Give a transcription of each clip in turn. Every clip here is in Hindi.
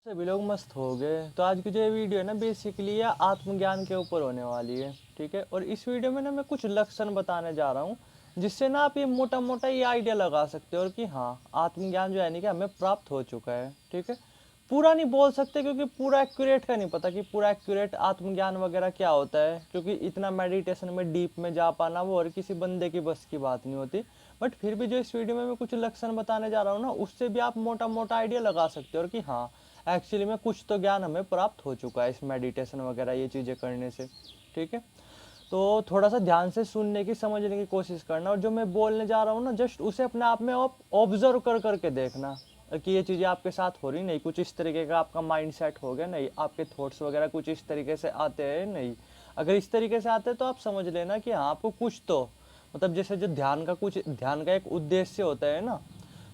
सभी लोग मस्त हो गए। तो आज की जो ये वीडियो है ना बेसिकली ये आत्मज्ञान के ऊपर होने वाली है। ठीक है, और इस वीडियो में ना मैं कुछ लक्षण बताने जा रहा हूँ जिससे ना आप ये मोटा मोटा ये आइडिया लगा सकते हो और कि हाँ आत्मज्ञान जो है नहीं कि हमें प्राप्त हो चुका है। ठीक है, पूरा नहीं बोल सकते क्योंकि पूरा एक्यूरेट का नहीं पता कि पूरा एक्यूरेट आत्मज्ञान वगैरह क्या होता है, क्योंकि इतना मेडिटेशन में डीप में जा पाना वो और किसी बंदे की बस की बात नहीं होती। बट फिर भी जो इस वीडियो में मैं कुछ लक्षण बताने जा रहा हूँ ना उससे भी आप मोटा मोटा आइडिया लगा सकते हो और कि हाँ एक्चुअली में कुछ तो ज्ञान हमें प्राप्त हो चुका है इस मेडिटेशन वगैरह ये चीज़ें करने से। ठीक है, तो थोड़ा सा ध्यान से सुनने की समझने की कोशिश करना और जो मैं बोलने जा रहा हूँ ना जस्ट उसे अपने आप में आप ऑब्जर्व कर करके देखना कि ये चीज़ें आपके साथ हो रही नहीं, कुछ इस तरीके का आपका माइंड सेट हो गया नहीं, आपके थॉट्स वगैरह कुछ इस तरीके से आते हैं नहीं। अगर इस तरीके से आते हैं तो आप समझ लेना कि हाँ आपको कुछ तो मतलब जैसे जो ध्यान का एक उद्देश्य होता है ना,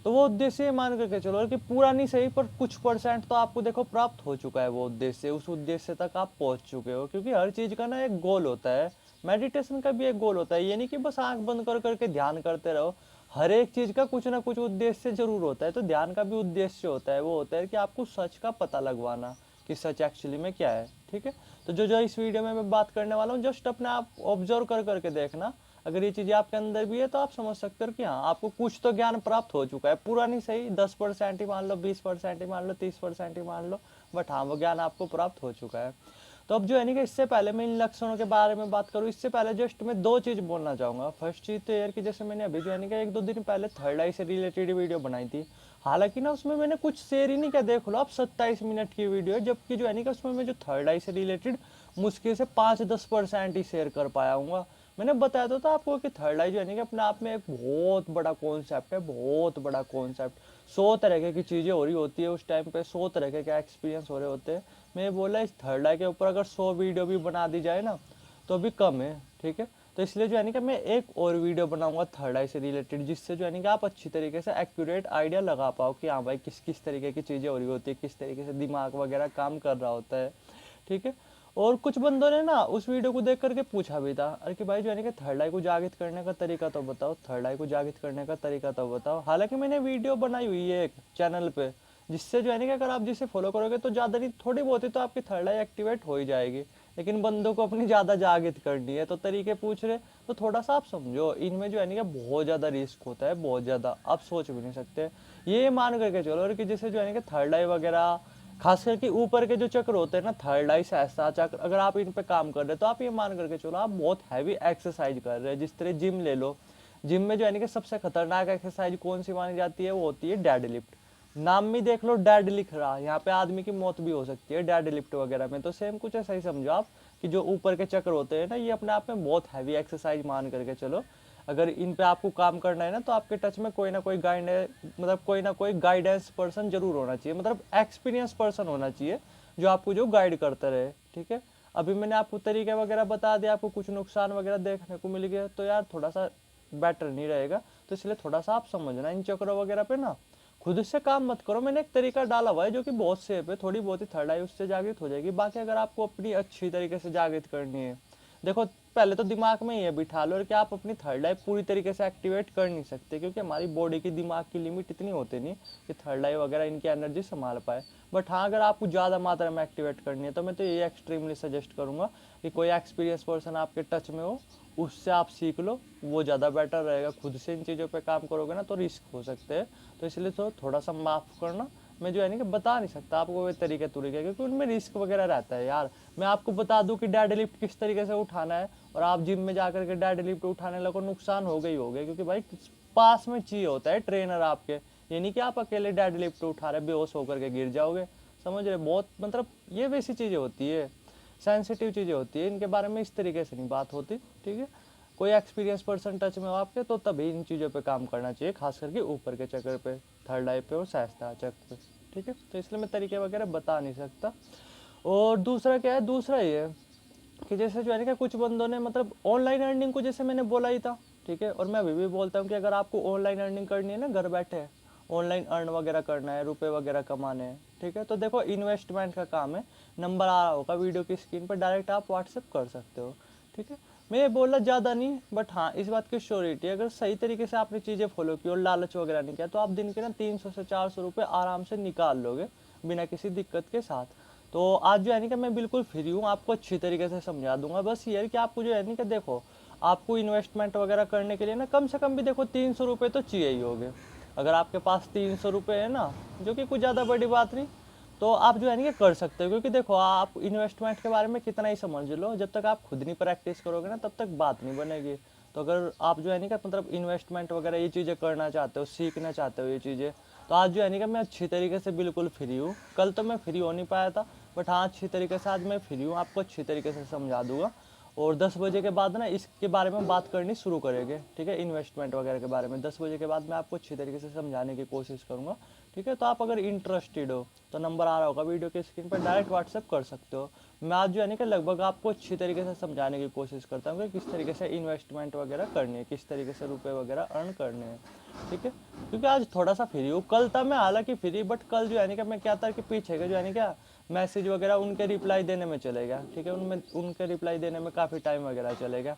तो वो उद्देश्य ये मान करके चलो कि पूरा नहीं सही पर कुछ परसेंट तो आपको देखो प्राप्त हो चुका है। वो उद्देश्य उस उद्देश्य तक आप पहुंच चुके हो, क्योंकि हर चीज़ का ना एक गोल होता है। मेडिटेशन का भी एक गोल होता है, ये नहीं कि बस आंख बंद कर करके ध्यान करते रहो। हर एक चीज़ का कुछ ना कुछ उद्देश्य जरूर होता है। तो ध्यान का भी उद्देश्य होता है, वो होता है कि आपको सच का पता लगवाना कि सच एक्चुअली में क्या है। ठीक है, तो जो जो इस वीडियो में मैं बात करने वाला हूँ जस्ट अपने आप ऑब्जर्व कर करके देखना। अगर ये चीज़ें आपके अंदर भी है तो आप समझ सकते हो कि हाँ आपको कुछ तो ज्ञान प्राप्त हो चुका है। पूरा नहीं सही, 10% ही मान लो, 20% ही मान लो, 30% ही मान लो, बट हाँ वो ज्ञान आपको प्राप्त हो चुका है। तो अब जो है नहीं कि इससे पहले मैं इन लक्षणों के बारे में बात करूँ इससे पहले जस्ट मैं दो चीज़ बोलना चाहूँगा। फर्स्ट चीज़ तो यार कि जैसे मैंने अभी जो है नहीं कि एक दो दिन पहले थर्ड आई से रिलेटेड वीडियो बनाई थी। हालांकि ना उसमें मैंने कुछ शेयर ही नहीं किया, देख लो आप 27 मिनट की वीडियो है, जबकि जो है नहीं कि उसमें मैं जो थर्ड आई से रिलेटेड मुश्किल से 5-10% ही शेयर कर पाया हूँ। मैंने बताया तो था आपको कि थर्ड आई जो है ना कि अपने आप में एक बहुत बड़ा कॉन्सेप्ट है, बहुत बड़ा कॉन्सेप्ट। 100 तरह की चीज़ें हो रही होती है उस टाइम पे, 100 तरह के एक्सपीरियंस हो रहे होते हैं। मैं बोला इस थर्ड आई के ऊपर अगर 100 वीडियो भी बना दी जाए ना तो भी कम है। ठीक है, तो इसलिए जो है ना कि मैं एक और वीडियो बनाऊंगा थर्ड आई से रिलेटेड, जिससे जो है ना कि आप अच्छी तरीके से एक्यूरेट आइडिया लगा पाओ कि हाँ भाई किस किस तरीके की चीज़ें हो रही होती है, किस तरीके से दिमाग वगैरह काम कर रहा होता है। ठीक है, और कुछ बंदों ने ना उस वीडियो को देख करके पूछा भी था, अरे कि भाई जो है ना कि थर्ड आई को जागृत करने का तरीका तो बताओ, थर्ड आई को जागृत करने का तरीका तो बताओ। हालांकि मैंने वीडियो बनाई हुई है एक चैनल पे, जिससे जो है ना कि अगर आप जिसे फॉलो करोगे तो ज़्यादा नहीं थोड़ी बहुत ही तो आपकी थर्ड आई एक्टिवेट हो ही जाएगी। लेकिन बंदों को अपनी ज़्यादा जागृत करनी है तो तरीके पूछ रहे, तो थोड़ा सा आप समझो इनमें जो है ना कि बहुत ज़्यादा रिस्क होता है, बहुत ज़्यादा आप सोच भी नहीं सकते। ये मान करके चलो कि जैसे जो है ना कि थर्ड आई वगैरह खास करके ऊपर के जो चक्र होते हैं ना, थर्ड आई सहस्त्र चक्र, अगर आप इन पे काम कर रहे हो तो आप ये मान करके चलो आप बहुत हैवी एक्सरसाइज कर रहे हैं। जिस तरह जिम ले लो, जिम में जो है ना कि सबसे खतरनाक एक्सरसाइज कौन सी मानी जाती है, वो होती है डेड लिफ्ट। नाम में देख लो डेड लिख रहा है, यहाँ पे आदमी की मौत भी हो सकती है डेड लिफ्ट वगैरह में। तो सेम कुछ ऐसा ही समझो आप कि जो ऊपर के चक्र होते हैं ना ये अपने आप में बहुत हैवी एक्सरसाइज मान करके चलो। अगर इन पे आपको काम करना है ना तो आपके टच में कोई ना कोई कोई ना कोई गाइडेंस पर्सन जरूर होना चाहिए, मतलब एक्सपीरियंस पर्सन होना चाहिए जो आपको जो गाइड करता रहे। ठीक है, अभी मैंने आपको तरीके वगैरह बता दिया, आपको कुछ नुकसान वगैरह देखने को मिल गया तो यार थोड़ा सा बेटर नहीं रहेगा। तो इसलिए थोड़ा सा आप समझना इन चक्रों वगैरह पे ना, खुद से काम मत करो। मैंने एक तरीका डाला हुआ है जो कि बहुत सेफ है, थोड़ी बहुत ही थर्ड आई उससे जागृत हो जाएगी। बाकी अगर आपको अपनी अच्छी तरीके से जागृत करनी है, देखो पहले तो दिमाग में ये बिठा लो कि आप अपनी थर्ड आई पूरी तरीके से एक्टिवेट कर नहीं सकते, क्योंकि हमारी बॉडी की दिमाग की लिमिट इतनी होती नहीं कि थर्ड आई वगैरह इनकी एनर्जी संभाल पाए। बट हाँ अगर आपको ज़्यादा मात्रा में एक्टिवेट करनी है तो मैं तो ये एक्सट्रीमली सजेस्ट करूँगा कि कोई एक्सपीरियंस पर्सन आपके टच में हो, उससे आप सीख लो, वो ज़्यादा बेटर रहेगा। खुद से इन चीज़ों पे काम करोगे ना तो रिस्क हो सकते हैं। तो इसलिए तो थोड़ा सा माफ़ करना, मैं जो है ना कि बता नहीं सकता आपको वे तरीके क्योंकि उनमें रिस्क वगैरह रहता है यार। मैं आपको बता दूं कि डेड लिफ्ट किस तरीके से उठाना है और आप जिम में जाकर के डेड लिफ्ट उठाने लगो, नुकसान हो गई हो गए, क्योंकि भाई पास में चाहिए होता है ट्रेनर आपके। ये नहीं कि आप अकेले डेड लिफ्ट उठा रहे बेहोश होकर के गिर जाओगे, समझ रहे। बहुत मतलब ये वैसी चीज़ें होती है, सेंसिटिव चीज़ें होती है, इनके बारे में इस तरीके से नहीं बात होती। ठीक है, कोई एक्सपीरियंस पर्सन टच में हो आपके तो तभी इन चीज़ों पे काम करना चाहिए, खास करके ऊपर के चक्कर पे, थर्ड आई पे और सहस्त्र चक्र पे। ठीक है, तो इसलिए मैं तरीके वगैरह बता नहीं सकता। और दूसरा क्या है, दूसरा ये है कि जैसे जो है ना कुछ बंदों ने मतलब ऑनलाइन अर्निंग को जैसे मैंने बोला ही था। ठीक है, और मैं अभी भी बोलता हूँ कि अगर आपको ऑनलाइन अर्निंग करनी है ना, घर बैठे ऑनलाइन अर्न वगैरह करना है, रुपए वगैरह कमाने हैं, ठीक है, तो देखो इन्वेस्टमेंट का काम है। नंबर आ रहा होगा वीडियो की स्क्रीन पर, डायरेक्ट आप व्हाट्सएप कर सकते हो। ठीक है, मैं ये बोला ज़्यादा नहीं, बट हाँ इस बात की श्योरिटी अगर सही तरीके से आपने चीज़ें फॉलो की और लालच वगैरह नहीं किया तो आप दिन के ना 300 से 400 रुपये आराम से निकाल लोगे। बिना किसी दिक्कत के साथ। तो आज जो है नहीं कि मैं बिल्कुल फ्री हूँ, आपको अच्छी तरीके से समझा दूंगा। बस ये है कि आपको जो है नहीं कि देखो, आपको इन्वेस्टमेंट वगैरह करने के लिए ना कम से कम भी देखो 300 रुपये तो चाहिए ही होगे। अगर आपके पास 300 रुपये है ना, जो कि कुछ ज़्यादा बड़ी बात नहीं, तो आप जो है नहीं कि कर सकते हो। क्योंकि देखो, आप इन्वेस्टमेंट के बारे में कितना ही समझ लो, जब तक आप खुद नहीं प्रैक्टिस करोगे ना तब तक बात नहीं बनेगी। तो अगर आप जो है नहीं कि मतलब इन्वेस्टमेंट वगैरह ये चीज़ें करना चाहते हो, सीखना चाहते हो ये चीज़ें, तो आज जो है नहीं कि मैं अच्छी तरीके से बिल्कुल फ्री हूँ। कल तो मैं फ्री हो नहीं पाया था, बट हाँ अच्छी तरीके से आज मैं फ्री हूँ, आपको अच्छी तरीके से समझा दूंगा। और 10 बजे के बाद ना इसके बारे में बात करनी शुरू करेंगे, ठीक है, इन्वेस्टमेंट वगैरह के बारे में 10 बजे के बाद मैं आपको अच्छी तरीके से समझाने की कोशिश करूँगा, ठीक है। तो आप अगर इंटरेस्टेड हो तो नंबर आ रहा होगा वीडियो के स्क्रीन पर, डायरेक्ट व्हाट्सएप कर सकते हो। मैं आज जो है ना कि लगभग आपको अच्छी तरीके से समझाने की कोशिश करता हूँ कि किस तरीके से इन्वेस्टमेंट वगैरह करनी है, किस तरीके से रुपये वगैरह अर्न करने हैं, ठीक है। क्योंकि आज थोड़ा सा फ्री हूँ, कल था मैं हालांकि फ्री, बट कल जो है ना कि मैं क्या था कि पीछे का जो है ना क्या मैसेज वगैरह उनके रिप्लाई देने में चलेगा, ठीक है, उनमें उनके रिप्लाई देने में काफ़ी टाइम वगैरह चलेगा,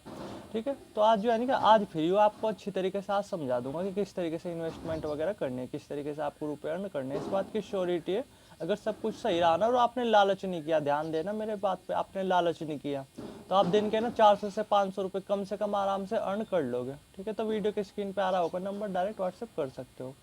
ठीक है। तो आज जो है ना कि आज फ्री हो, आपको अच्छी तरीके से आज समझा दूंगा कि किस तरीके से इन्वेस्टमेंट वगैरह करनी है, किस तरीके से आपको रुपये अर्न करने हैं। इस बात की श्योरिटी है, अगर सब कुछ सही रहा ना और आपने लालच नहीं किया, ध्यान देना मेरे बात पे, आपने लालच नहीं किया, तो आप दिन के ना 400 से 500 रुपये कम से कम आराम से अर्न कर लोगे, ठीक है। तो वीडियो के स्क्रीन पे आ रहा होगा नंबर, डायरेक्ट व्हाट्सएप कर सकते हो।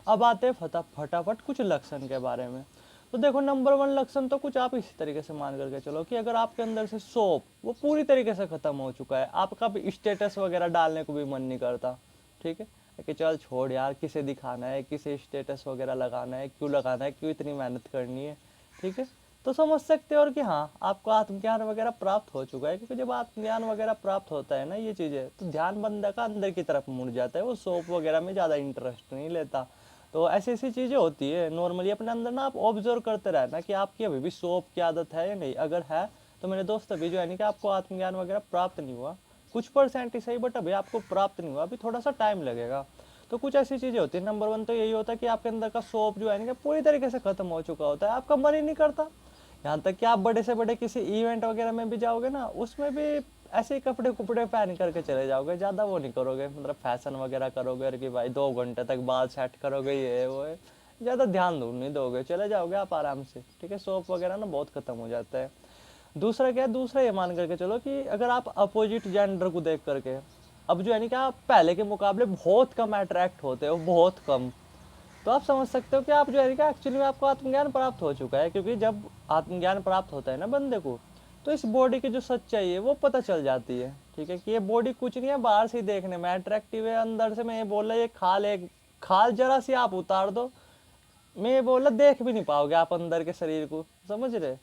अब आते हैं फटाफट कुछ लक्षण के बारे में। तो देखो, नंबर 1 लक्षण तो कुछ आप इसी तरीके से मान करके चलो कि अगर आपके अंदर से सोप वो पूरी तरीके से खत्म हो चुका है, आपका भी स्टेटस वगैरह डालने को भी मन नहीं करता, ठीक है, कि चल छोड़ यार, किसे दिखाना है, किसे स्टेटस वगैरह लगाना है, क्यों लगाना है, क्यों इतनी मेहनत करनी है, ठीक है। तो समझ सकते हो और कि हाँ आपको आत्मज्ञान वगैरह प्राप्त हो चुका है। क्योंकि जब आत्मज्ञान वगैरह प्राप्त होता है ना ये चीज़ें, तो ध्यान बंदा का अंदर की तरफ मुड़ जाता है, वो सोप वगैरह में ज़्यादा इंटरेस्ट नहीं लेता। तो ऐसी ऐसी चीज़ें होती है नॉर्मली अपने अंदर ना, आप ऑब्जर्व करते रहना कि आपकी अभी भी सोप की आदत है या नहीं। अगर है तो मेरे दोस्त अभी जो है नहीं कि आपको आत्मज्ञान वगैरह प्राप्त नहीं हुआ, कुछ परसेंट ही सही, बट अभी आपको प्राप्त नहीं हुआ, अभी थोड़ा सा टाइम लगेगा। तो कुछ ऐसी चीज़ें होती है। नंबर 1 तो यही होता है कि आपके अंदर का सोप जो है ना पूरी तरीके से खत्म हो चुका होता है, आपका मन ही नहीं करता। यहाँ तक कि आप बड़े से बड़े किसी इवेंट वगैरह में भी जाओगे ना, उसमें भी ऐसे ही कपड़े कुपड़े पहन करके चले जाओगे, ज़्यादा वो नहीं करोगे, मतलब फैशन वगैरह करोगे और कि भाई 2 घंटे तक बाल सेट करोगे, ये वो है, ज़्यादा ध्यान नहीं दोगे, चले जाओगे आप आराम से, ठीक है। सोप वगैरह ना बहुत खत्म हो जाता है। दूसरा क्या है, दूसरा ये मान करके चलो कि अगर आप अपोजिट जेंडर को देख करके अब जो है नहीं कि आप पहले के मुकाबले बहुत कम अट्रैक्ट होते हो, बहुत कम, तो आप समझ सकते हो कि आप जो है कि एक्चुअली में आपको आत्मज्ञान प्राप्त हो चुका है। क्योंकि जब आत्मज्ञान प्राप्त होता है ना बंदे को, तो इस बॉडी की जो सच्चाई है वो पता चल जाती है, ठीक है, कि ये बॉडी कुछ नहीं है बाहर से देखने में अट्रैक्टिव है, अंदर से मैं ये बोल रहा ये खाल है, खाल जरा सी आप उतार दो, मैं ये बोल रहा देख भी नहीं पाओगे आप अंदर के शरीर को, समझ रहे।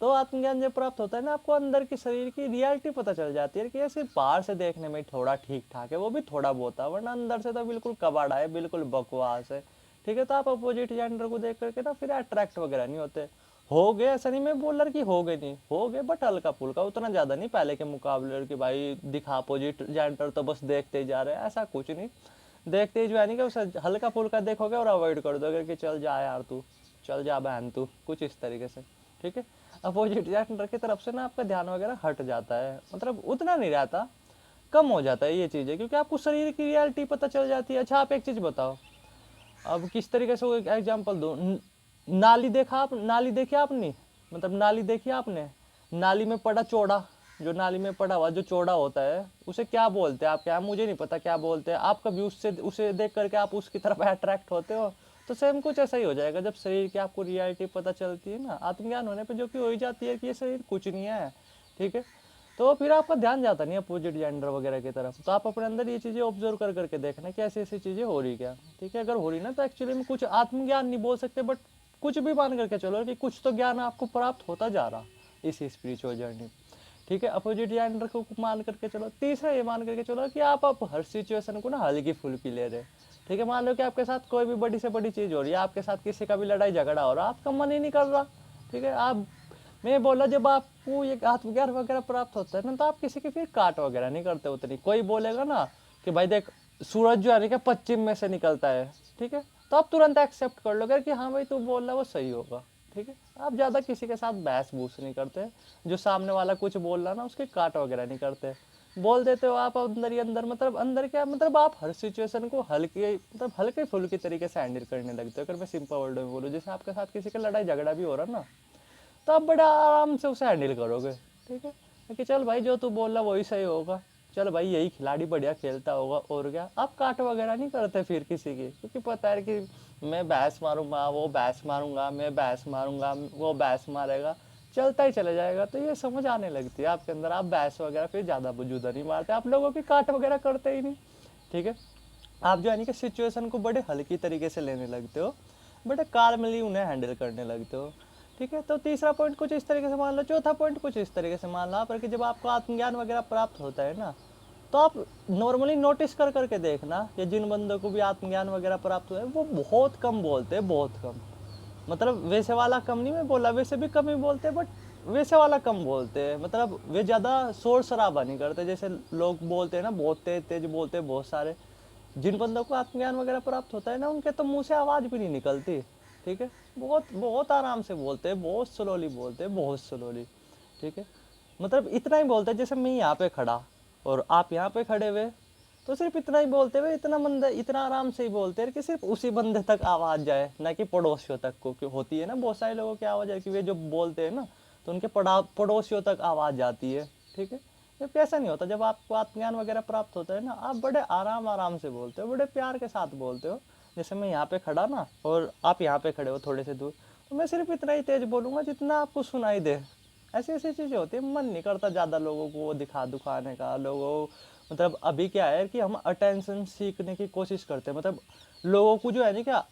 तो आत्मज्ञान जब प्राप्त होता है ना, आपको अंदर की शरीर की रियलिटी पता चल जाती है कि ये सिर्फ बाहर से देखने में थोड़ा ठीक ठाक है, वो भी थोड़ा बहुत है, वरना अंदर से तो बिल्कुल कबाड़ा है, बिल्कुल बकवास है, ठीक है। तो आप अपोजिट जेंडर को देख करके ना फिर अट्रैक्ट वगैरह नहीं होते। हो गए, ऐसा नहीं मैं बोल रहा कि हो गए, नहीं हो गए, बट हल्का फुल्का, उतना ज़्यादा नहीं पहले के मुकाबले कि भाई दिखा अपोजिट जेंडर तो बस देखते ही जा रहे हैं, ऐसा कुछ नहीं। देखते ही जो है नहीं कि उसे हल्का फुल्का देखोगे और अवॉइड कर दोगे कि चल जा यार तू, चल जा बहन तू, कुछ इस तरीके से, ठीक है। अपोजिट जेंडर की तरफ से ना आपका ध्यान वगैरह हट जाता है, मतलब उतना नहीं रहता, कम हो जाता है ये चीज़ें, क्योंकि आपको शरीर की रियलिटी पता चल जाती है। अच्छा आप एक चीज़ बताओ, अब किस तरीके से वो एक एग्जाम्पल दो, नाली देखा आप, नाली देखी आपने, मतलब नाली देखी आपने, नाली में पड़ा चौड़ा, जो नाली में पड़ा हुआ जो चौड़ा होता है उसे क्या बोलते हैं आप, क्या, मुझे नहीं पता क्या बोलते हैं, आप कभी उससे उसे देख करके आप उसकी तरफ अट्रैक्ट होते हो। तो सेम कुछ ऐसा ही हो जाएगा जब शरीर की आपको रियलिटी पता चलती है ना, आत्मज्ञान होने पे जो कि हो ही जाती है कि ये शरीर कुछ नहीं है, ठीक है। तो फिर आपका ध्यान जाता नहीं अपोजिट जेंडर वगैरह की तरफ। तो आप अपने अंदर ये चीज़ें ऑब्जर्व कर करके देखना कि ऐसी ऐसी चीज़ें हो रही क्या, ठीक है। अगर हो रही ना तो एक्चुअली में कुछ आत्मज्ञान नहीं बोल सकते, बट कुछ भी मान करके चलो कि कुछ तो ज्ञान आपको प्राप्त होता जा रहा इस स्पिरिचुअल जर्नी, ठीक है। अपोजिट जेंडर को मान करके चलो। तीसरा ये मान करके चलो कि आप हर सिचुएशन को ना हल्की फुल्की ले रहे, ठीक है। मान लो कि आपके साथ कोई भी बड़ी से बड़ी चीज़ हो रही है, आपके साथ किसी का भी लड़ाई झगड़ा हो रहा है, आपका मन ही नहीं कर रहा, ठीक है। आप, मैं बोला जब आपको ये आत्मज्ञान वगैरह प्राप्त होता है ना, तो आप किसी की फिर काट वगैरह नहीं करते उतनी। कोई बोलेगा ना कि भाई देख सूरज जो है ना पश्चिम में से निकलता है, ठीक है, तो आप तुरंत एक्सेप्ट कर लोगे कि हाँ भाई तू बोल रहा है वो सही होगा, ठीक है। आप ज़्यादा किसी के साथ बहस बूस नहीं करते, जो सामने वाला कुछ बोल रहा ना उसके काट वगैरह नहीं करते, बोल देते हो आप अंदर ही अंदर, मतलब अंदर क्या, मतलब आप हर सिचुएशन को हल्के फुल्के तरीके से हैंडल करने लगते हो। अगर मैं सिंपल वर्ड में बोलूँ, जैसे आपके साथ किसी का लड़ाई झगड़ा भी हो रहा ना, तो आप बड़ा आराम से उसे हैंडल करोगे, ठीक है, कि चल भाई जो तू बोल रहा वही सही होगा, चल भाई यही खिलाड़ी बढ़िया खेलता होगा, और क्या। आप काट वगैरह नहीं करते फिर किसी की, क्योंकि पता है कि मैं बहस मारूंगा, वो बहस मारूंगा, मैं बहस मारूंगा, वो बहस मारेगा, चलता ही चला जाएगा। तो ये समझ आने लगती है आपके अंदर, आप बहस वगैरह फिर ज़्यादा वजूदा नहीं मारते, आप लोगों की काट वगैरह करते ही नहीं, ठीक है। आप जो है नहीं कि सिचुएशन को बड़े हल्की तरीके से लेने लगते हो, बड़े काल्मली उन्हें हैंडल करने लगते हो, ठीक है। तो तीसरा पॉइंट कुछ इस तरीके से मान लो, चौथा पॉइंट कुछ इस तरीके से मान लो, पर कि जब आपको आत्मज्ञान वगैरह प्राप्त होता है ना, तो आप नॉर्मली नोटिस कर करके देखना कि जिन बंदों को भी आत्मज्ञान वगैरह प्राप्त हुआ है वो बहुत कम बोलते हैं, बहुत कम। मतलब वैसे वाला कम नहीं मैं बोला, वैसे भी कम ही बोलते हैं, बट वैसे वाला कम बोलते हैं। मतलब वे ज़्यादा शोर शराबा नहीं करते, जैसे लोग बोलते हैं ना, बहुत तेज तेज बोलते हैं बहुत सारे। जिन बंदों को आत्मज्ञान वगैरह प्राप्त होता है ना, उनके तो मुंह से आवाज़ भी नहीं निकलती, ठीक है। बहुत बहुत आराम से बोलते हैं, बहुत स्लोली बोलते हैं, बहुत स्लोली, ठीक है। मतलब इतना ही बोलते हैं, जैसे मैं यहाँ पे खड़ा और आप यहाँ पे खड़े हुए, तो सिर्फ इतना ही बोलते हुए, इतना बंदा इतना आराम से ही बोलते हैं कि सिर्फ उसी बंदे तक आवाज़ जाए, ना कि पड़ोसियों तक को। क्यों होती है ना बहुत सारे लोगों की आवाज़ है कि वे जो बोलते हैं ना, तो उनके पड़ोसियों तक आवाज़ जाती है, ठीक है। जबकि ऐसा नहीं होता। जब आपको आत्मज्ञान वगैरह प्राप्त होता है ना, आप बड़े आराम आराम से बोलते हो, बड़े प्यार के साथ बोलते हो। जैसे मैं यहाँ पे खड़ा ना, और आप यहाँ पे खड़े हो थोड़े से दूर, तो मैं सिर्फ इतना ही तेज बोलूँगा जितना आपको सुनाई दे। ऐसी ऐसी चीज़ें होती है, मन नहीं करता ज़्यादा लोगों को वो दिखा दुखाने का, लोगों, मतलब अभी क्या है कि हम अटेंशन सीखने की कोशिश करते हैं। मतलब लोगों को जो है ना क्या,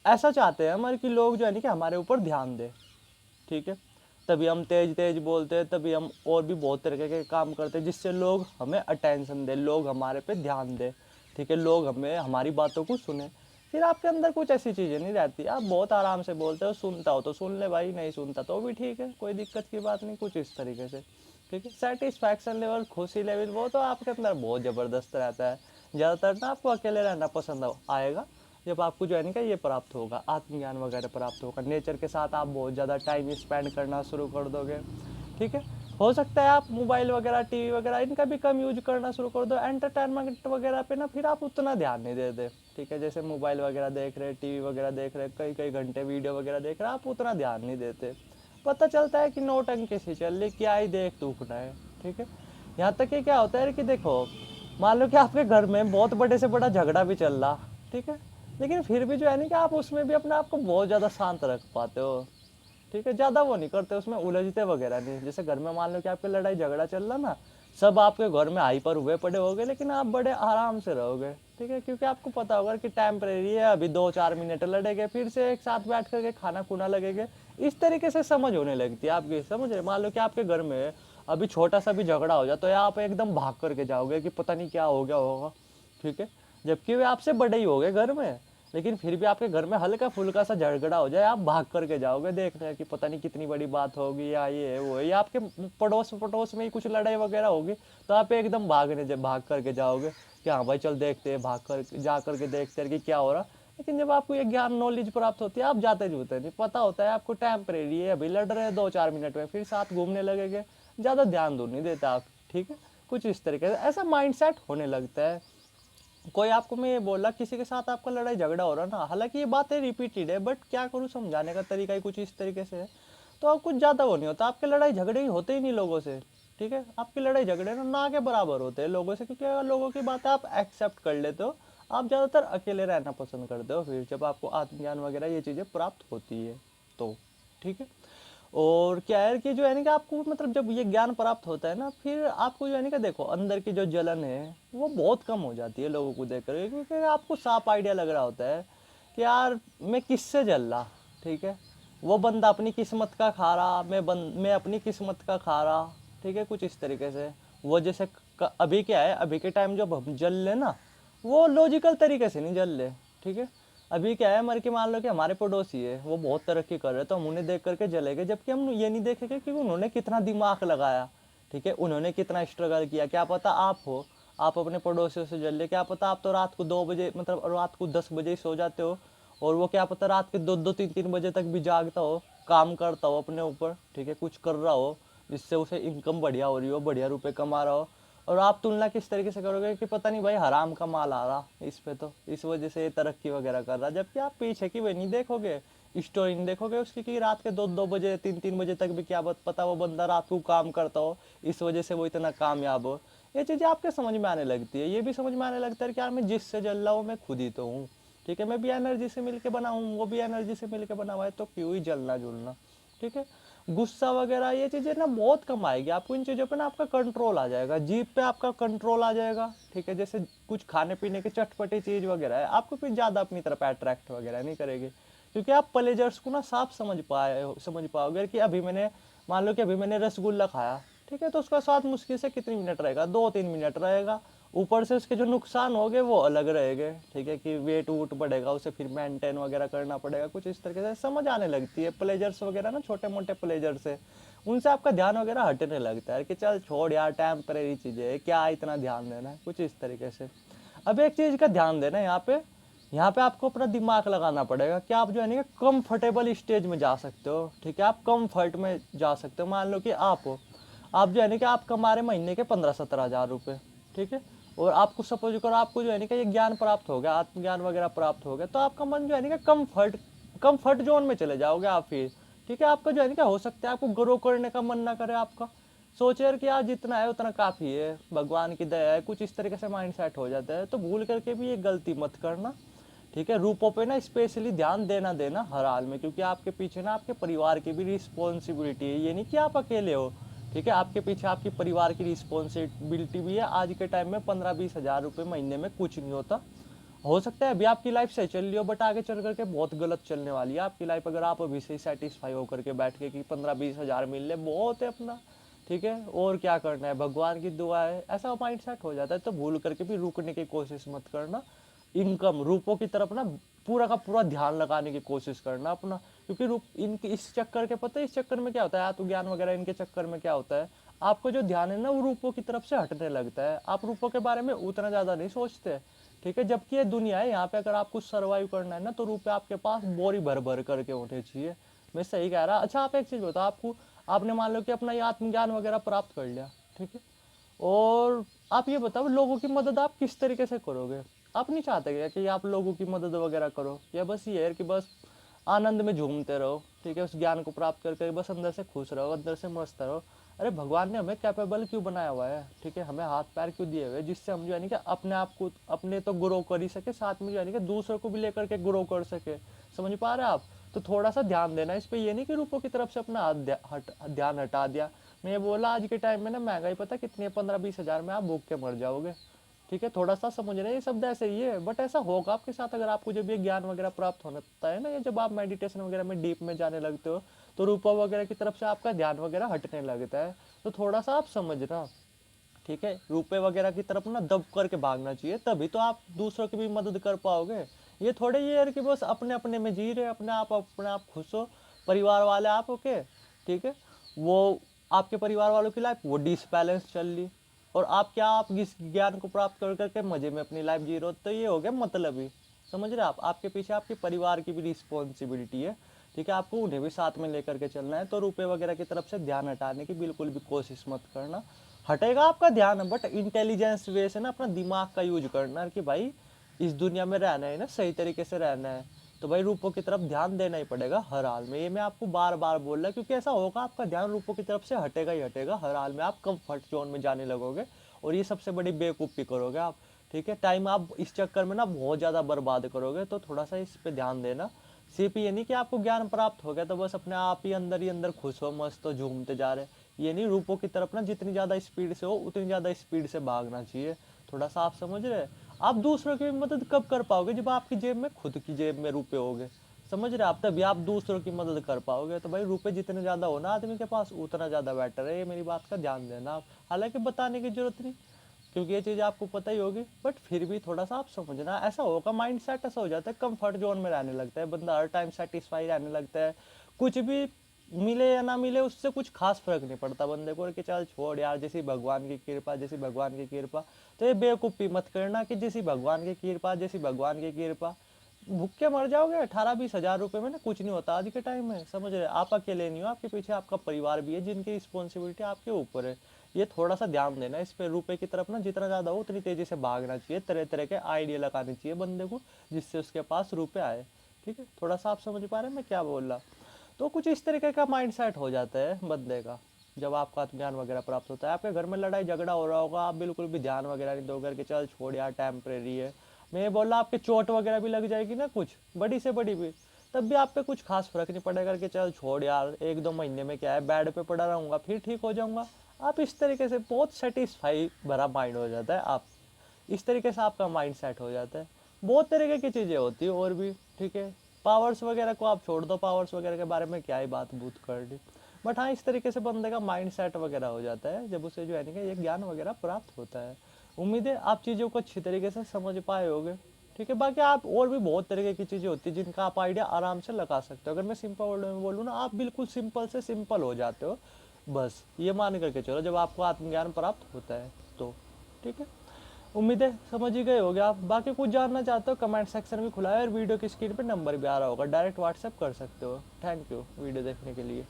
ऐसा चाहते हैं हमारे कि लोग जो है ना कि हमारे ऊपर ध्यान दे, ठीक है। तभी हम तेज तेज बोलते हैं, तभी हम और भी बहुत तरीके के काम करते हैं जिससे लोग हमें अटेंशन दे, लोग हमारे पे ध्यान दे, ठीक है, लोग हमें हमारी बातों को सुने। फिर आपके अंदर कुछ ऐसी चीज़ें नहीं रहती, आप बहुत आराम से बोलते हो। सुनता हो तो सुन ले भाई, नहीं सुनता तो भी ठीक है, कोई दिक्कत की बात नहीं, कुछ इस तरीके से, ठीक है। सेटिस्फैक्शन लेवल, खुशी लेवल, वो तो आपके अंदर बहुत ज़बरदस्त रहता है। ज़्यादातर ना आपको अकेले रहना पसंद आएगा जब आपको जो है ना ये प्राप्त होगा, आत्मज्ञान वगैरह प्राप्त होगा। नेचर के साथ आप बहुत ज़्यादा टाइम स्पेंड करना शुरू कर दोगे, ठीक है। हो सकता है आप मोबाइल वगैरह, टीवी वगैरह, इनका भी कम यूज करना शुरू कर दो। एंटरटेनमेंट वगैरह पे ना फिर आप उतना ध्यान नहीं देते, ठीक है। जैसे मोबाइल वगैरह देख रहे, टीवी वगैरह देख रहे, कई कई घंटे वीडियो वगैरह देख रहे, आप उतना ध्यान नहीं देते। पता चलता है कि नौटंकी सी चल रही, क्या ही देख दुखना है, ठीक है। यहाँ तक कि क्या होता है कि देखो, मान लो कि आपके घर में बहुत बड़े से बड़ा झगड़ा भी चल रहा, ठीक है, लेकिन फिर भी जो है ना कि आप उसमें भी अपने आप को बहुत ज़्यादा शांत रख पाते हो, ठीक है। ज़्यादा वो नहीं करते, उसमें उलझते वगैरह नहीं। जैसे घर में मान लो कि आपकी लड़ाई झगड़ा चल रहा ना, सब आपके घर में हाइपर हुए पड़े होगे, लेकिन आप बड़े आराम से रहोगे, ठीक है, क्योंकि आपको पता होगा कि टेम्परेरी है, अभी 2-4 मिनट लड़ेंगे, फिर से एक साथ बैठ करके खाना खुना लगेंगे। इस तरीके से समझ होने लगती है आपकी, समझ रहे। मान लो कि आपके घर में अभी छोटा सा भी झगड़ा हो जाए, तो आप एकदम भाग करके जाओगे कि पता नहीं क्या हो गया होगा, ठीक है। जबकि वे आपसे बड़े ही हो गए घर में, लेकिन फिर भी आपके घर में हल्का फुल्का सा झगड़ा हो जाए, आप भाग करके जाओगे देखने कि पता नहीं कितनी बड़ी बात होगी, या ये है वो है, या आपके पड़ोस पड़ोस में ही कुछ लड़ाई वगैरह होगी, तो आप एकदम भाग करके जाओगे कि हाँ भाई चल देखते हैं, भाग कर जा करके देखते हैं कि क्या हो रहा। लेकिन जब आपको ये ज्ञान नॉलेज प्राप्त होती है, आप जाते जूते नहीं, पता होता है आपको टेम्परेरी है, अभी लड़ रहे हैं 2-4 मिनट में, फिर साथ घूमने लगेंगे, ज़्यादा ध्यान दूर नहीं देता आप, ठीक है। कुछ इस तरीके से ऐसा माइंडसेट होने लगता है। कोई आपको, मैं ये बोला किसी के साथ आपका लड़ाई झगड़ा हो रहा ना, हालांकि ये बातें रिपीटेड है, बट क्या करूँ, समझाने का तरीका ही कुछ इस तरीके से है, तो आप कुछ ज़्यादा वो नहीं होता। आपके लड़ाई झगड़े ही होते ही नहीं लोगों से, ठीक है। आपकी लड़ाई झगड़े ना के बराबर होते हैं लोगों से, क्योंकि अगर लोगों की बातें आप एक्सेप्ट कर लेते हो, आप ज़्यादातर अकेले रहना पसंद करते हो फिर जब आपको आत्मज्ञान वगैरह ये चीज़ें प्राप्त होती है तो, ठीक है। और क्या है कि जो है ना कि आपको, मतलब जब ये ज्ञान प्राप्त होता है ना, फिर आपको जो है ना कि देखो अंदर की जो जलन है वो बहुत कम हो जाती है लोगों को देख कर, क्योंकि आपको साफ आइडिया लग रहा होता है कि यार मैं किससे जल रहा, ठीक है। वो बंदा अपनी किस्मत का खा रहा, मैं अपनी किस्मत का खा रहा, ठीक है, कुछ इस तरीके से। वो जैसे अभी क्या है, अभी के टाइम जब हम जल ले ना, वो लॉजिकल तरीके से नहीं जल ले, ठीक है। अभी क्या है, मर के मान लो कि हमारे पड़ोसी है, वो बहुत तरक्की कर रहे हैं, तो हम उन्हें देख करके जलेंगे, जबकि हम ये नहीं देखेंगे कि उन्होंने कितना दिमाग लगाया, ठीक है, उन्होंने कितना स्ट्रगल किया। क्या पता आप हो, आप अपने पड़ोसियों से जल ले, क्या पता आप तो रात को 2 बजे, मतलब रात को 10 बजे ही सो जाते हो, और वो क्या पता रात के 2-2, 3-3 बजे तक भी जागता हो, काम करता हो अपने ऊपर, ठीक है, कुछ कर रहा हो जिससे उसे इनकम बढ़िया हो रही हो, बढ़िया रुपये कमा रहा हो, और आप तुलना किस तरीके से करोगे कि पता नहीं भाई हराम का माल आ रहा इस पे, तो इस वजह से ये तरक्की वगैरह कर रहा, जबकि आप पीछे की वही नहीं देखोगे, स्टोरी नहीं देखोगे उसकी कि रात के 2-2 बजे 3-3 बजे तक भी क्या पता वो बंदा रात को काम करता हो, इस वजह से वो इतना कामयाब हो। ये चीज़ें आपके समझ में आने लगती है। ये भी समझ में आने लगता है कि यार मैं जिससे जल रहा हूँ मैं खुद ही तो हूँ, ठीक है, मैं भी एनर्जी से मिलके बना हूँ, वो भी एनर्जी से मिलके बना हुआ है, तो क्यों ही जलना जुलना, ठीक है। गुस्सा वगैरह ये चीज़ें ना बहुत कम आएगी आपको, इन चीज़ों पे ना आपका कंट्रोल आ जाएगा, जीभ पे आपका कंट्रोल आ जाएगा, ठीक है। जैसे कुछ खाने पीने की चटपटी चीज़ वगैरह है, आपको फिर ज़्यादा अपनी तरफ अट्रैक्ट वगैरह नहीं करेगी, क्योंकि आप प्लेजर्स को ना साफ समझ पाओगे कि अभी मैंने, मान लो कि अभी मैंने रसगुल्ला खाया, ठीक है, तो उसका स्वाद मुश्किल से कितनी मिनट रहेगा, 2-3 मिनट रहेगा, ऊपर से उसके जो नुकसान हो गए वो अलग रहेंगे, ठीक है, कि वेट वूट बढ़ेगा, उसे फिर मेंटेन वगैरह करना पड़ेगा, कुछ इस तरीके से समझ आने लगती है। प्लेजर्स वगैरह ना छोटे मोटे प्लेजर से, उनसे आपका ध्यान वगैरह हटने लगता है कि चल छोड़ यार, टेम्परेरी चीज़ें है, क्या इतना ध्यान देना है, कुछ इस तरीके से। अब एक चीज़ का ध्यान देना है यहाँ पे आपको अपना दिमाग लगाना पड़ेगा कि आप जो है ना कंफर्टेबल स्टेज में जा सकते हो, ठीक है, आप कंफर्ट में जा सकते हो। मान लो कि आप हो, आप जो है ना कि आप कमा रहे महीने के 15-17 हज़ार रुपये, ठीक है, और आपको सपोज करो आपको जो है ना कि ये ज्ञान प्राप्त हो गया, आत्मज्ञान वगैरह प्राप्त हो गया, तो आपका मन जो है ना कि कंफर्ट जोन में चले जाओगे आप फिर, ठीक है। आपका जो है ना क्या हो सकता है आपको ग्रो करने का मन ना करे, आपका सोचे यार कि यार जितना है उतना काफ़ी है, भगवान की दया है, कुछ इस तरीके से माइंड सेट हो जाता है। तो भूल करके भी ये गलती मत करना, ठीक है। रूपों पे ना स्पेशली ध्यान देना देना हर हाल में, क्योंकि आपके पीछे ना आपके परिवार की भी रिस्पॉन्सिबिलिटी है, ये नहीं कि आप अकेले हो, ठीक है, आपके पीछे आपके परिवार की रिस्पॉन्सिबिलिटी भी है। आज के टाइम में 15-20 हज़ार रुपये महीने में कुछ नहीं होता। हो सकता है अभी आपकी लाइफ सही चल रही हो, बट आगे चल करके बहुत गलत चलने वाली है आपकी लाइफ, अगर आप अभी से सेटिस्फाई होकर के बैठ के कि 15-20 हज़ार मिल ले बहुत है अपना, ठीक है, और क्या करना है, भगवान की दुआ है, ऐसा माइंड सेट हो जाता है। तो भूल करके भी रुकने की कोशिश मत करना, इनकम रूपों की तरफ ना पूरा का पूरा ध्यान लगाने की कोशिश करना अपना, क्योंकि रूप इनके इस चक्कर के, पता है इस चक्कर में क्या होता है, आत्मज्ञान वगैरह इनके चक्कर में क्या होता है, आपको जो ध्यान है ना वो रूपों की तरफ से हटने लगता है, आप रूपों के बारे में उतना ज़्यादा नहीं सोचते, ठीक है। जबकि ये दुनिया है, यहाँ पे अगर आपको सर्वाइव करना है ना तो रूप आपके पास बोरी भर भर करके होने चाहिए। मैं सही कह रहा। अच्छा आप एक चीज़ बताओ, आपको आपने मान लो कि अपना ये आत्मज्ञान वगैरह प्राप्त कर लिया, ठीक है, और आप ये बताओ लोगों की मदद आप किस तरीके से करोगे। आप नहीं चाहते क्या कि आप लोगों की मदद वगैरह करो, या बस ये है कि बस आनंद में झूमते रहो, ठीक है, उस ज्ञान को प्राप्त करके बस अंदर से खुश रहो, अंदर से मस्त रहो। अरे भगवान ने हमें कैपेबल क्यों बनाया हुआ है, ठीक है, हमें हाथ पैर क्यों दिए हुए हैं, जिससे हम जो है कि अपने आप को अपने तो ग्रो कर ही सके, साथ में जो है कि दूसरों को भी लेकर के ग्रो कर सके। समझ पा रहे हैं आप। तो थोड़ा सा ध्यान देना इस पे, ये नहीं कि रूपों की तरफ से अपना ध्यान हटा दिया। मैं ये बोला आज के टाइम में ना महंगाई पता कितनी है, 15-20 हज़ार में आप भूख के मर जाओगे, ठीक है। थोड़ा सा समझ रहे हैं ये शब्द ऐसे ही है, बट ऐसा होगा आपके साथ अगर आपको जब ये ज्ञान वगैरह प्राप्त होता है ना, या जब आप मेडिटेशन वगैरह में डीप में जाने लगते हो, तो रूपा वगैरह की तरफ से आपका ध्यान वगैरह हटने लगता है। तो थोड़ा सा आप समझना, ठीक है, रुपए वगैरह की तरफ ना दब करके भागना चाहिए, तभी तो आप दूसरों की भी मदद कर पाओगे। ये थोड़े ये है कि बस अपने अपने में जी रहे, अपने आप खुश हो, परिवार वाले आप ओके, ठीक है, वो आपके परिवार वालों की लाइफ वो डिसबैलेंस चल रही, और आप क्या आप इस ज्ञान को प्राप्त कर करके मजे में अपनी लाइफ जी रहे हो, तो ये हो गया मतलब ही। समझ रहे आप, आपके पीछे आपके परिवार की भी रिस्पॉन्सिबिलिटी है, ठीक है, आपको उन्हें भी साथ में लेकर के चलना है। तो रुपए वगैरह की तरफ से ध्यान हटाने की बिल्कुल भी कोशिश मत करना। हटेगा आपका ध्यान, बट इंटेलिजेंस वे से ना अपना दिमाग का यूज करना कि भाई इस दुनिया में रहना है ना, सही तरीके से रहना है, तो भाई रूपों की तरफ ध्यान देना ही पड़ेगा हर हाल में। ये मैं आपको बार बार बोल रहा, क्योंकि ऐसा होगा आपका ध्यान रूपों की तरफ से हटेगा ही हटेगा हर हाल में, आप कंफर्ट जोन में जाने लगोगे, और ये सबसे बड़ी बेवकूफ़ी करोगे आप, ठीक है। टाइम आप इस चक्कर में ना बहुत ज़्यादा बर्बाद करोगे, तो थोड़ा सा इस पे ध्यान देना। सिर्फ ये नहीं कि आपको ज्ञान प्राप्त हो गया तो बस अपने आप ही अंदर खुश हो, मस्त हो, झूमते जा रहे, ये नहीं। रूपों की तरफ ना जितनी ज़्यादा स्पीड से हो उतनी ज़्यादा स्पीड से भागना चाहिए। थोड़ा सा आप समझ रहे हैं। आप दूसरों की मदद कब कर पाओगे, जब आपकी जेब में खुद की जेब में रुपए होंगे, समझ रहे आप, तभी आप दूसरों की मदद कर पाओगे। तो भाई रुपए जितने ज़्यादा हो ना आदमी के पास उतना ज़्यादा बेटर है, ये मेरी बात का ध्यान देना आप। हालांकि बताने की जरूरत नहीं, क्योंकि ये चीज़ आपको पता ही होगी, बट फिर भी थोड़ा सा आप समझना। ऐसा होगा माइंड सेट ऐसा हो जाता है, कंफर्ट जोन में रहने लगता है बंदा, हर टाइम सेटिस्फाई रहने लगता है, कुछ भी मिले या ना मिले उससे कुछ खास फर्क नहीं पड़ता बंदे को, कि चल छोड़ यार, जैसी भगवान की कृपा, जैसी भगवान की कृपा। तो ये बेवकूफ़ी मत करना कि जैसी भगवान की कृपा, जैसी भगवान की कृपा, भूख के मर जाओगे। 18-20 हज़ार रुपये में ना कुछ नहीं होता आज के टाइम में, समझ रहे। आप अकेले नहीं हो, आपके पीछे आपका परिवार भी है जिनकी रिस्पॉन्सिबिलिटी आपके ऊपर है। ये थोड़ा सा ध्यान देना इस पे, रुपए की तरफ ना जितना ज़्यादा हो उतनी तेज़ी से भागना चाहिए, तरह तरह के आइडिया लगाने चाहिए बंदे को जिससे उसके पास रुपए आए। ठीक है, थोड़ा सा आप समझ पा रहे हैं मैं क्या बोल रहा। तो कुछ इस तरीके का माइंड सेट हो जाता है बंदे का जब आपको आत्मज्ञान वगैरह प्राप्त होता है। आपके घर में लड़ाई झगड़ा हो रहा होगा, आप बिल्कुल भी ध्यान वगैरह नहीं दोगे कि चल छोड़ यार टेम्परेरी है। मैं ये बोल रहा आपके चोट वगैरह भी लग जाएगी ना कुछ बड़ी से बड़ी भी, तब भी आप पे कुछ खास फर्क नहीं पड़ेगा कि चल छोड़ यार 1-2 महीने में क्या है, बेड पे पड़ा रहूँगा फिर ठीक हो जाऊँगा। आप इस तरीके से बहुत सेटिस्फाई भरा माइंड हो जाता है। आप इस तरीके से आपका माइंड सेट हो जाता है। बहुत तरीके की चीज़ें होती है और भी। ठीक है, पावर्स वगैरह को आप छोड़ दो, पावर्स वगैरह के बारे में क्या ही बात बूत करनी। बट हाँ, इस तरीके से बंदे का माइंड सेट वगैरह हो जाता है जब उसे जो है ना ये ज्ञान वगैरह प्राप्त होता है। उम्मीद है आप चीज़ों को अच्छी तरीके से समझ पाए होगे। ठीक है, बाकी आप और भी बहुत तरीके की चीज़ें होती है जिनका आप आइडिया आराम से लगा सकते हो। अगर मैं सिंपल वर्ड में बोलूँ ना, आप बिल्कुल सिंपल से सिंपल हो जाते हो। बस ये मान करके चलो जब आपको आत्मज्ञान प्राप्त होता है तो। ठीक है, उम्मीद है समझ ही गए होगे आप। बाकी कुछ जानना चाहते हो कमेंट सेक्शन भी खुला है और वीडियो की स्क्रीन पे नंबर भी आ रहा होगा, डायरेक्ट व्हाट्सएप कर सकते हो। थैंक यू वीडियो देखने के लिए।